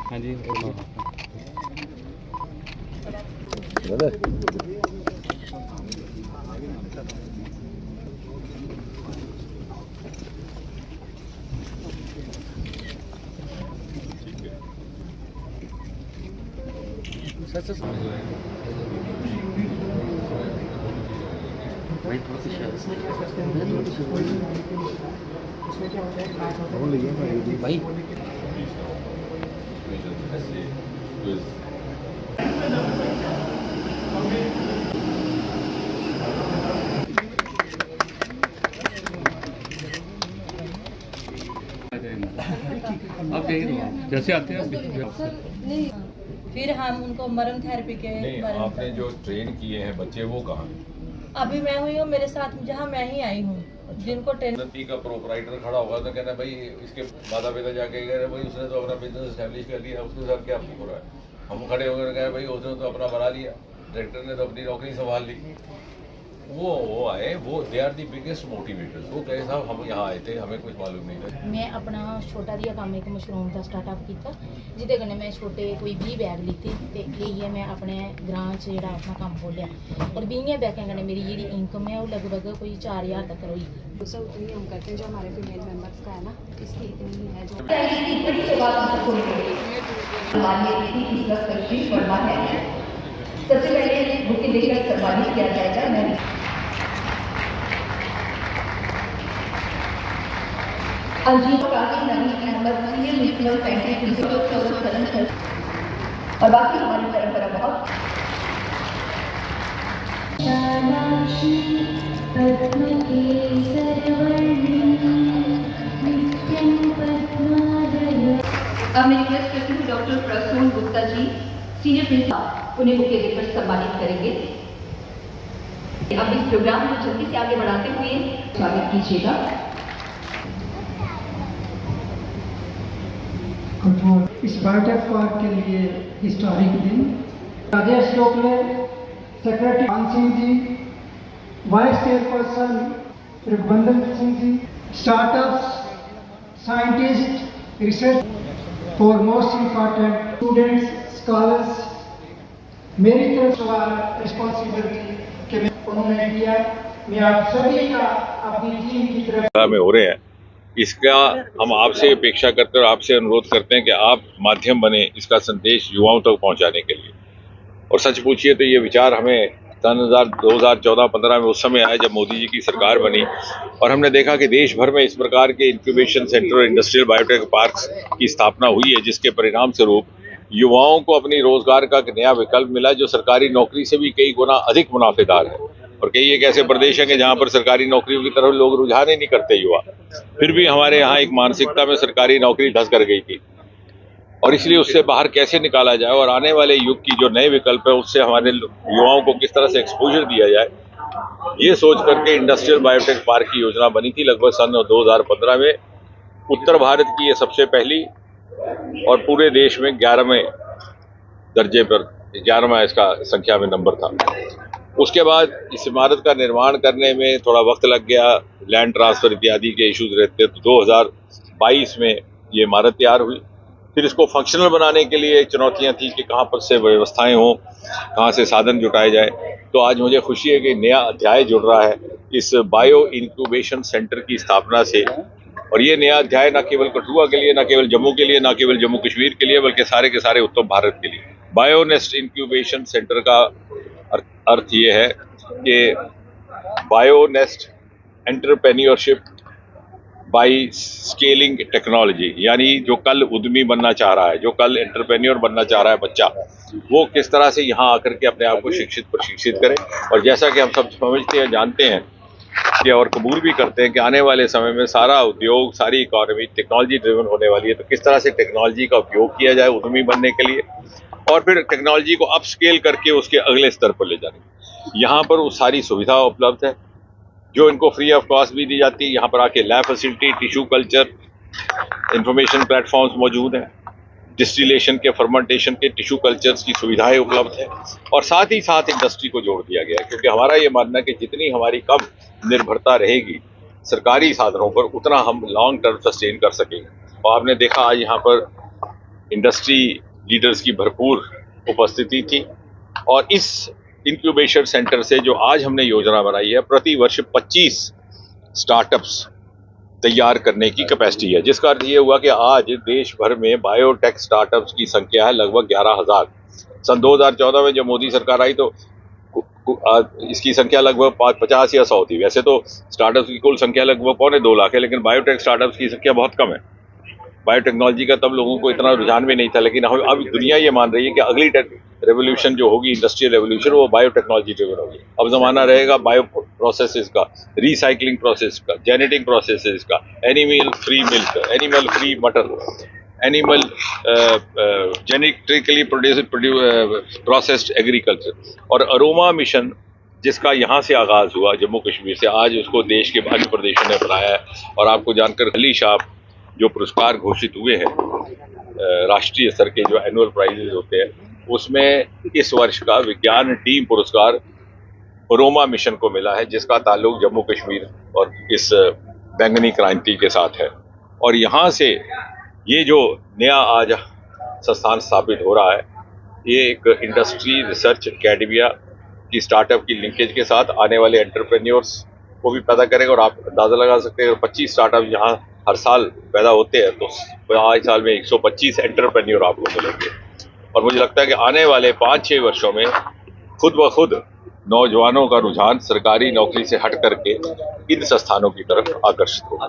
हाँ जी भाई आप जैसे आते हैं नहीं, फिर हम उनको मरण थेरेपी के नहीं, बारे में आपने जो ट्रेन किए हैं बच्चे वो कहाँ? अभी मैं हुई हूँ, मेरे साथ जहाँ मैं ही आई हूँ, जिनको ट्रेन नदी का प्रोपराइटर खड़ा होगा तो कहना भाई इसके माता पिता जाके कह रहे भाई उसने तो अपना बिजनेस एस्टेब्लिश कर लिया, उसके साथ क्या हो रहा है। हम खड़े होकर कह भाई उसने तो अपना बना लिया, डायरेक्टर ने तो अपनी नौकरी संभाल ली। वो आए, वो they are the biggest motivators. वो कहे साहब हम यहाँ आए थे, हमें कुछ मालूम नहीं था। मैं अपना छोटा जिहा काम एक मशरूम का स्टार्टअप किया जिदे कन्नै मैं छोटे कोई 20 बैग लीते ते लेइयै मैं अपने ग्रां च जेह्ड़ा अपना कम्म खोलिया और 20 बैगों कन्नै मेरी जेह्ड़ी इनकम है वो लगभग कोई 4000 तक होई। उसे उतनी हम करते हैं जो हमारे फीमेल मेंबर्स का है ना, इसकी इतनी है जो सबसे पहले बुके देकर सम्मानित किया जाएगा। मैं अलजीर काजी नबी अहमद सीनियर म्यूनिसिपल साइंटिस्ट और बाकी हमारी परंपरा बहुत अब मैं रिक्वेस्ट करती हूँ doctor Prasoon Gupta ji senior principal उन्हें बुके देकर सम्मानित करेंगे। अब इस प्रोग्राम को जल्दी से आगे बढ़ाते हुए स्वागत कीजिएगा। इस वाटर पार्क के लिए हिस्टोरिक दिन Rajesh Gokhale, secretary Maan Singh ji, vice chairperson Raghubandan Singh ji, startups, scientist, research for most important students, scholars, मेरी तरफ से रिस्पॉन्सिबिलिटी के उन्होंने किया। मैं आप सभी का अपनी टीम की तरफ में हो रहे हैं, इसका हम आपसे अपेक्षा करते हैं और आपसे अनुरोध करते हैं कि आप माध्यम बने इसका संदेश युवाओं तक पहुंचाने के लिए। और सच पूछिए तो ये विचार हमें 2014-15 में उस समय आया जब मोदी जी की सरकार बनी और हमने देखा कि देश भर में इस प्रकार के इंक्यूबेशन सेंटर और इंडस्ट्रियल बायोटेक पार्क्स की स्थापना हुई है, जिसके परिणाम स्वरूप युवाओं को अपनी रोजगार का एक नया विकल्प मिला जो सरकारी नौकरी से भी कई गुना अधिक मुनाफेदार है। और कई एक ऐसे प्रदेश हैं कि जहां पर सरकारी नौकरियों की तरफ लोग रुझान ही नहीं करते युवा। फिर भी हमारे यहाँ एक मानसिकता में सरकारी नौकरी धंस कर गई थी और इसलिए उससे बाहर कैसे निकाला जाए और आने वाले युग की जो नए विकल्प है उससे हमारे युवाओं को किस तरह से एक्सपोजर दिया जाए, ये सोच करके इंडस्ट्रियल बायोटेक पार्क की योजना बनी थी लगभग सन 2015 में। उत्तर भारत की ये सबसे पहली और पूरे देश में 11वें दर्जे पर 11वां इसका संख्या में नंबर था। उसके बाद इस इमारत का निर्माण करने में थोड़ा वक्त लग गया, लैंड ट्रांसफर इत्यादि के इश्यूज रहते, तो 2022 में ये इमारत तैयार हुई। फिर इसको फंक्शनल बनाने के लिए चुनौतियां थी कि कहाँ पर से व्यवस्थाएं हों, कहाँ से साधन जुटाए जाए। तो आज मुझे खुशी है कि नया अध्याय जुड़ रहा है इस बायो इंक्यूबेशन सेंटर की स्थापना से। और ये नया अध्याय न केवल कठुआ के लिए, न केवल जम्मू के लिए, न केवल जम्मू कश्मीर के लिए, बल्कि सारे के सारे उत्तर भारत के लिए। बायोनेस्ट इंक्यूबेशन सेंटर का अर्थ ये है कि Bionest entrepreneurship by scaling technology, यानी जो कल उद्यमी बनना चाह रहा है, जो कल एंटरप्रेन्योर बनना चाह रहा है बच्चा, वो किस तरह से यहाँ आकर के अपने आप को शिक्षित प्रशिक्षित करे। और जैसा कि हम सब समझते हैं, जानते हैं कि और कबूल भी करते हैं कि आने वाले समय में सारा उद्योग, सारी इकोनॉमी टेक्नोलॉजी ड्रिवन होने वाली है। तो किस तरह से टेक्नोलॉजी का उपयोग किया जाए उद्यमी बनने के लिए और फिर टेक्नोलॉजी को अपस्केल करके उसके अगले स्तर पर ले जाने। यहाँ पर वो सारी सुविधा उपलब्ध है जो इनको फ्री ऑफ कॉस्ट भी दी जाती है। यहाँ पर आके lab facility, tissue culture, information platforms मौजूद हैं, डिस्टिलेशन के, फर्मेंटेशन के, टिश्यू कल्चर्स की सुविधाएं उपलब्ध है और साथ ही साथ इंडस्ट्री को जोड़ दिया गया है। क्योंकि हमारा ये मानना है कि जितनी हमारी कम निर्भरता रहेगी सरकारी साधनों पर, उतना हम लॉन्ग टर्म सस्टेन कर सकेंगे। और आपने देखा आज यहाँ पर इंडस्ट्री लीडर्स की भरपूर उपस्थिति थी और इस इंक्यूबेशन सेंटर से जो आज हमने योजना बनाई है, प्रति वर्ष 25 स्टार्टअप्स तैयार करने की कैपेसिटी है, जिसका अर्थ ये हुआ कि आज देश भर में बायोटेक स्टार्टअप्स की संख्या है लगभग 11,000। सन 2014 में जब मोदी सरकार आई तो इसकी संख्या लगभग 50 या 100 थी। वैसे तो स्टार्टअप्स की कुल संख्या लगभग 2.25 लाख है, लेकिन बायोटेक स्टार्टअप्स की संख्या बहुत कम है। बायोटेक्नोलॉजी का तब लोगों को इतना रुझान भी नहीं था, लेकिन अब दुनिया ये मान रही है कि अगली रेवोल्यूशन जो होगी, इंडस्ट्रियल रेवोल्यूशन, वो बायोटेक्नोलॉजी ड्रिवन होगी। अब जमाना रहेगा बायो प्रोसेसेस का, रिसाइकलिंग प्रोसेस का, जेनेटिक प्रोसेसेस का, animal free milk, animal free मटर, एनिमल जेनेटिकली प्रोसेस्ड एग्रीकल्चर और अरोमा मिशन, जिसका यहाँ से आगाज हुआ जम्मू कश्मीर से, आज उसको देश के अन्य प्रदेशों ने अपनाया है। और आपको जानकर अली शाह जो पुरस्कार घोषित हुए हैं राष्ट्रीय स्तर के जो एनुअल प्राइजेज होते हैं, उसमें इस वर्ष का विज्ञान टीम पुरस्कार अरोमा मिशन को मिला है, जिसका ताल्लुक जम्मू कश्मीर और इस बैंगनी क्रांति के साथ है। और यहाँ से ये जो नया आज संस्थान स्थापित हो रहा है, ये एक इंडस्ट्री रिसर्च एकेडमिया की स्टार्टअप की लिंकेज के साथ आने वाले एंटरप्रेन्योर्स को भी पैदा करेगा। और आप अंदाजा लगा सकते हैं 25 स्टार्टअप यहाँ हर साल पैदा होते हैं तो आज साल में 125 एंटरप्रेन्योर आपको मिलेंगे। और मुझे लगता है कि आने वाले 5-6 वर्षों में खुद ब खुद नौजवानों का रुझान सरकारी नौकरी से हट करके इन संस्थानों की तरफ आकर्षित होगा।